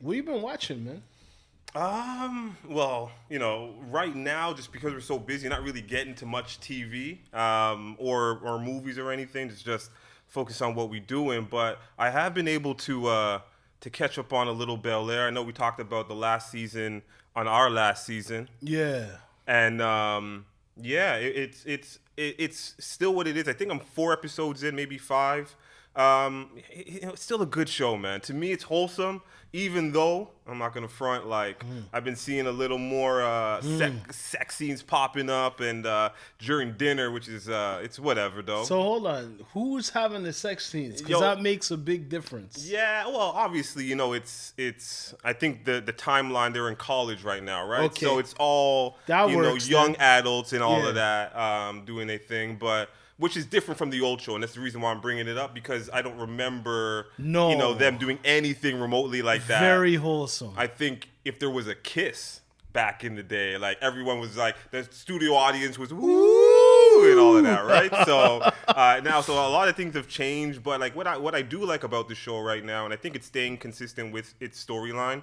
What you been watching, man? Well, right now, just because we're so busy, not really getting to much TV, or movies or anything. Just focus on what we're doing. But I have been able to catch up on a little Belair. I know we talked about the last season on our last season, Yeah. and yeah, it's still what it is. I think I'm 4 episodes in, maybe 5. It's still a good show, man. To me, it's wholesome. Even though I'm not gonna front, like I've been seeing a little more sex scenes popping up, and during dinner, which is it's whatever though. So hold on. Who's having the sex scenes? Yo. Because that makes a big difference. Yeah, well, obviously, it's. I think the timeline, they're in college right now, right? Okay. So it's all That works, young then. adults and all Yeah. of that doing their thing, but which is different from the old show, and that's the reason why I'm bringing it up, because I don't remember them doing anything remotely like that. Very wholesome. I think if there was a kiss back in the day, like everyone was like, the studio audience was woo and all of that, right? So now, so a lot of things have changed, but like what I do like about the show right now, and I think it's staying consistent with its storyline,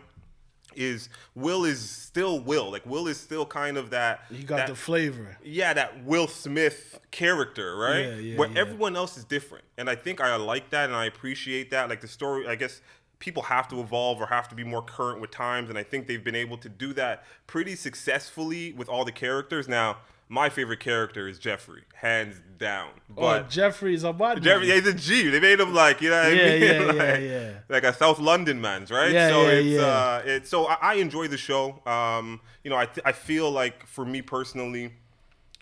is Will is still Will. Like Will is still kind of that. You got the flavor. Yeah, that Will Smith character, right? Yeah, Where yeah. everyone else is different, and I think I like that, and I appreciate that. Like the story, I guess people have to evolve or have to be more current with times, and I think they've been able to do that pretty successfully with all the characters. Now, my favorite character is Jeffrey, hands down. But Jeffrey's a body. Jeffrey, yeah, he's a G. They made him like, you know what I mean? Yeah. Like a South London man's, right? Yeah, so yeah, it's so I enjoy the show. I feel like for me personally,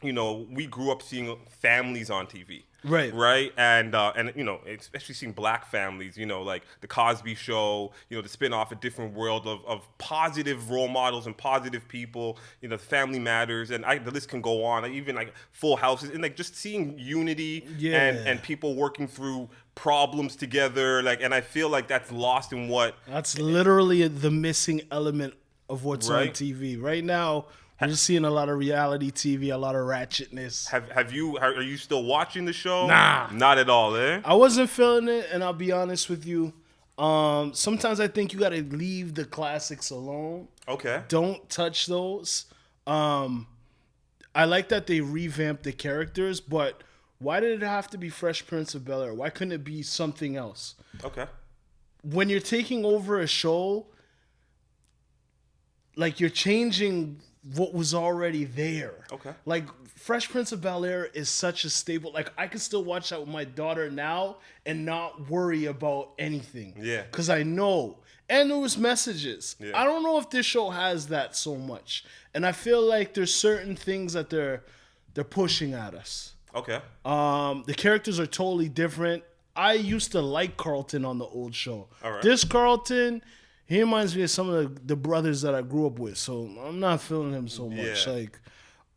we grew up seeing families on TV. Right, and especially seeing black families, like the Cosby Show, the spin off a different world of positive role models and positive people, Family Matters, and the list can go on. Even like Full Houses, and like just seeing unity and people working through problems together, and I feel like that's lost in what. That's literally the missing element of what's on TV right now. We're just seeing a lot of reality TV, a lot of ratchetness. Are you still watching the show? Nah. Not at all, eh? I wasn't feeling it, and I'll be honest with you. Sometimes I think you got to leave the classics alone. Okay. Don't touch those. I like that they revamped the characters, but why did it have to be Fresh Prince of Bel-Air? Why couldn't it be something else? Okay. When you're taking over a show, like you're changing what was already there. Okay. Like Fresh Prince of Bel-Air is such a staple. Like I can still watch that with my daughter now and not worry about anything. Yeah. Because I know. And there was messages. Yeah. I don't know if this show has that so much. And I feel like there's certain things that they're pushing at us. Okay. The characters are totally different. I used to like Carlton on the old show. All right. This Carlton, he reminds me of some of the brothers that I grew up with, so I'm not feeling him so much. Yeah.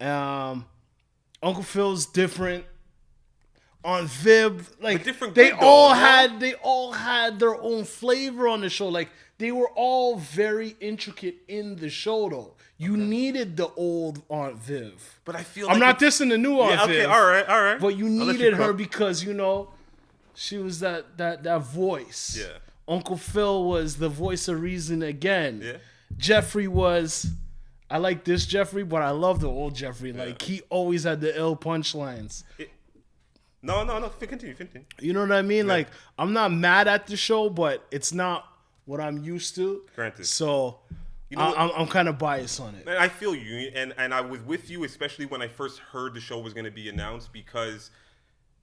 Like, Uncle Phil's different. On Vib, like they all had their own flavor on the show. Like they were all very intricate in the show, though. You needed the old Aunt Viv, but I feel I'm like not dissing the new Aunt Viv. Okay, all right. But you needed her because she was that voice. Yeah. Uncle Phil was the voice of reason again. Yeah. Jeffrey was, I like this Jeffrey, but I love the old Jeffrey. Like he always had the ill punchlines. No. Continue. You know what I mean? Yeah. Like I'm not mad at the show, but it's not what I'm used to. Granted. So I'm kind of biased on it. And I feel you, and I was with you, especially when I first heard the show was going to be announced, because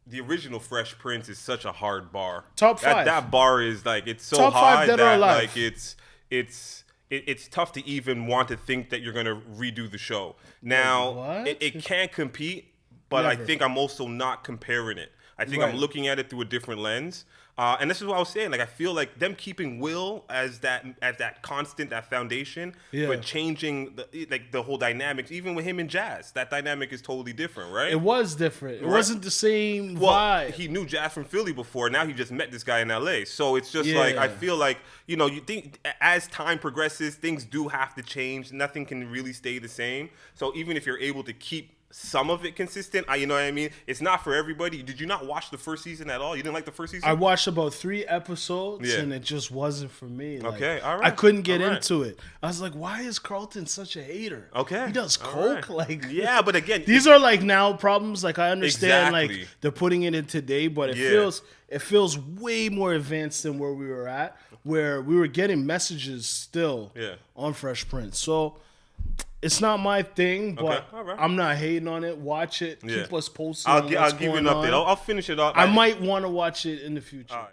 the original Fresh Prince is such a hard bar. Top 5. That bar is like, it's so Top 5 high dead or that alive. like it's tough to even want to think that you're going to redo the show. Now, What? it can't compete, but Never. I think I'm also not comparing it. I think I'm looking at it through a different lens. And this is what I was saying. Like I feel like them keeping Will as that constant, that foundation, but changing the whole dynamics, even with him and Jazz, that dynamic is totally different, right? It was different. It wasn't the same Well, vibe. he knew Jazz from Philly before. Now he just met this guy in LA. So it's just like, I feel like, you think as time progresses, things do have to change. Nothing can really stay the same. So even if you're able to keep some of it consistent. You know what I mean? It's not for everybody. Did you not watch the first season at all? You didn't like the first season? I watched about 3 episodes, and it just wasn't for me. Like, okay, all right. I couldn't get into it. I was like, why is Carlton such a hater? Okay. He does coke. Right. Like, yeah, but again, these are like now problems. Like, I understand, exactly. like, they're putting it in today, but it feels way more advanced than where we were at, where we were getting messages still on Fresh Prince. So it's not my thing, but I'm not hating on it. Watch it. Keep us posted. I'll give you an update. I'll finish it up. I might want to watch it in the future.